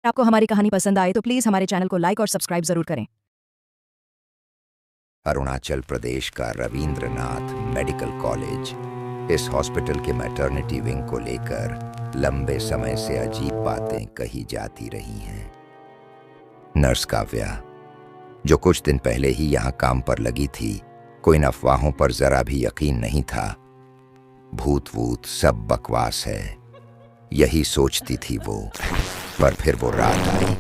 आपको हमारी कहानी पसंद आए तो प्लीज़ हमारे चैनल को लाइक और सब्सक्राइब ज़रूर करें। अरुणाचल प्रदेश का रविंद्रनाथ मेडिकल कॉलेज। इस हॉस्पिटल के मैटरनिटी विंग को लेकर लंबे समय से अजीब बातें कही जाती रही हैं। नर्स काव्या, जो कुछ दिन पहले ही यहाँ काम पर लगी थी, कोई इन अफवाहों पर जरा भी यकीन नहीं था। भूत वूत सब बकवास है, यही सोचती थी वो। पर फिर वो रात आई।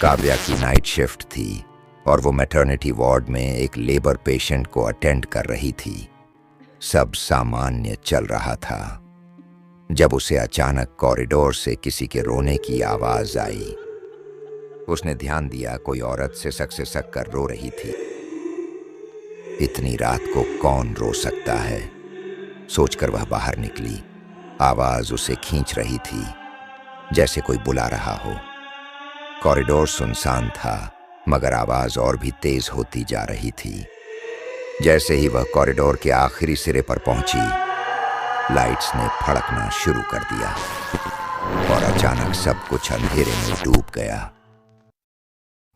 काव्या की नाइट शिफ्ट थी और वो मैटरनिटी वार्ड में एक लेबर पेशेंट को अटेंड कर रही थी। सब सामान्य चल रहा था जब उसे अचानक कॉरिडोर से किसी के रोने की आवाज आई। उसने ध्यान दिया, कोई औरत सिसक कर रो रही थी। इतनी रात को कौन रो सकता है, सोचकर वह बाहर निकली। आवाज उसे खींच रही थी, जैसे कोई बुला रहा हो। कॉरिडोर सुनसान था, मगर आवाज और भी तेज होती जा रही थी। जैसे ही वह कॉरिडोर के आखिरी सिरे पर पहुंची, लाइट्स ने फड़कना शुरू कर दिया और अचानक सब कुछ अंधेरे में डूब गया।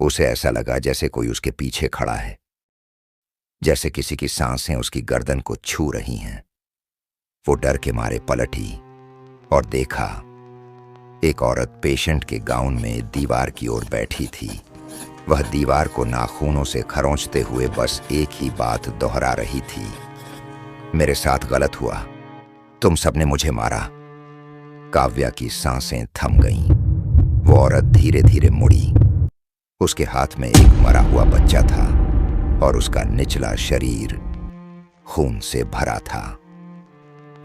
उसे ऐसा लगा जैसे कोई उसके पीछे खड़ा है, जैसे किसी की सांसें उसकी गर्दन को छू रही हैं। वो डर के मारे पलटी और देखा, एक औरत पेशेंट के गाउन में दीवार की ओर बैठी थी। वह दीवार को नाखूनों से खरोंचते हुए बस एक ही बात दोहरा रही थी, मेरे साथ गलत हुआ, तुम सबने मुझे मारा। काव्या की सांसें थम गईं। वो औरत धीरे धीरे मुड़ी। उसके हाथ में एक मरा हुआ बच्चा था और उसका निचला शरीर खून से भरा था।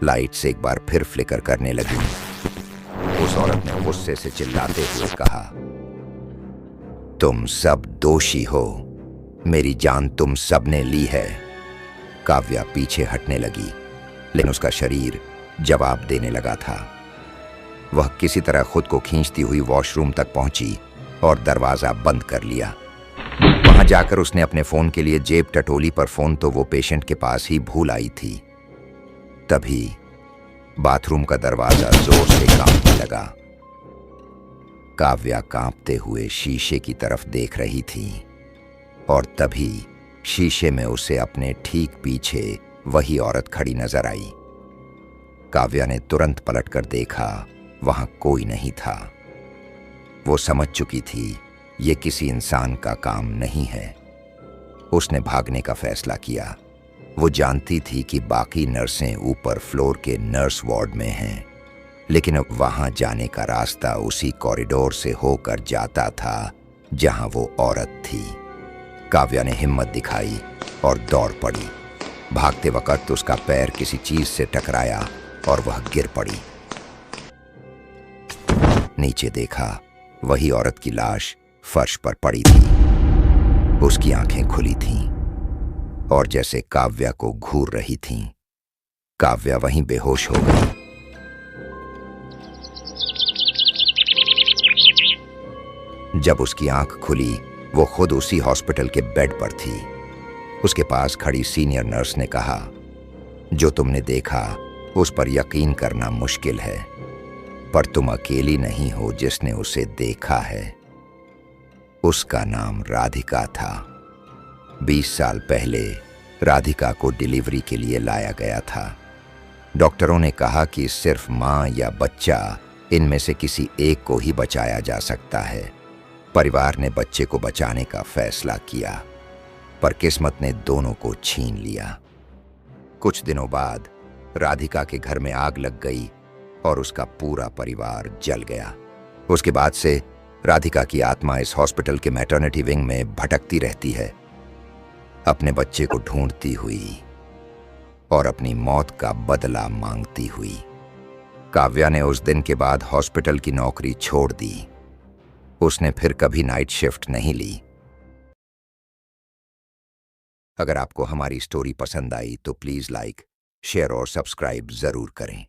लाइट्स एक बार फिर फ्लिकर करने लगी। उस औरत ने गुस्से से चिल्लाते हुए कहा, तुम सब दोषी हो, मेरी जान तुम सबने ली है। काव्या पीछे हटने लगी, लेकिन उसका शरीर जवाब देने लगा था। वह किसी तरह खुद को खींचती हुई वॉशरूम तक पहुंची और दरवाजा बंद कर लिया। वहां जाकर उसने अपने फोन के लिए जेब टटोली, पर फोन तो वो पेशेंट के पास ही भूल आई थी। तभी बाथरूम का दरवाजा जोर से कांपने लगा। काव्या कांपते हुए शीशे की तरफ देख रही थी और तभी शीशे में उसे अपने ठीक पीछे वही औरत खड़ी नजर आई। काव्या ने तुरंत पलटकर देखा, वहां कोई नहीं था। वो समझ चुकी थी ये किसी इंसान का काम नहीं है। उसने भागने का फैसला किया। वो जानती थी कि बाकी नर्सें ऊपर फ्लोर के नर्स वार्ड में हैं, लेकिन अब वहां जाने का रास्ता उसी कॉरिडोर से होकर जाता था जहां वो औरत थी। काव्या ने हिम्मत दिखाई और दौड़ पड़ी। भागते वक्त उसका पैर किसी चीज से टकराया और वह गिर पड़ी। नीचे देखा, वही औरत की लाश फर्श पर पड़ी थी। उसकी आंखें खुली थीं और जैसे काव्या को घूर रही थीं। काव्या वहीं बेहोश हो गई। जब उसकी आंख खुली, वो खुद उसी हॉस्पिटल के बेड पर थी। उसके पास खड़ी सीनियर नर्स ने कहा, जो तुमने देखा उस पर यकीन करना मुश्किल है, पर तुम अकेली नहीं हो जिसने उसे देखा है। उसका नाम राधिका था। 20 साल पहले राधिका को डिलीवरी के लिए लाया गया था। डॉक्टरों ने कहा कि सिर्फ मां या बच्चा, इनमें से किसी एक को ही बचाया जा सकता है। परिवार ने बच्चे को बचाने का फैसला किया, पर किस्मत ने दोनों को छीन लिया। कुछ दिनों बाद राधिका के घर में आग लग गई और उसका पूरा परिवार जल गया। उसके बाद से राधिका की आत्मा इस हॉस्पिटल के मैटरनिटी विंग में भटकती रहती है, अपने बच्चे को ढूंढती हुई और अपनी मौत का बदला मांगती हुई। काव्या ने उस दिन के बाद हॉस्पिटल की नौकरी छोड़ दी। उसने फिर कभी नाइट शिफ्ट नहीं ली। अगर आपको हमारी स्टोरी पसंद आई तो प्लीज लाइक, शेयर और सब्सक्राइब जरूर करें।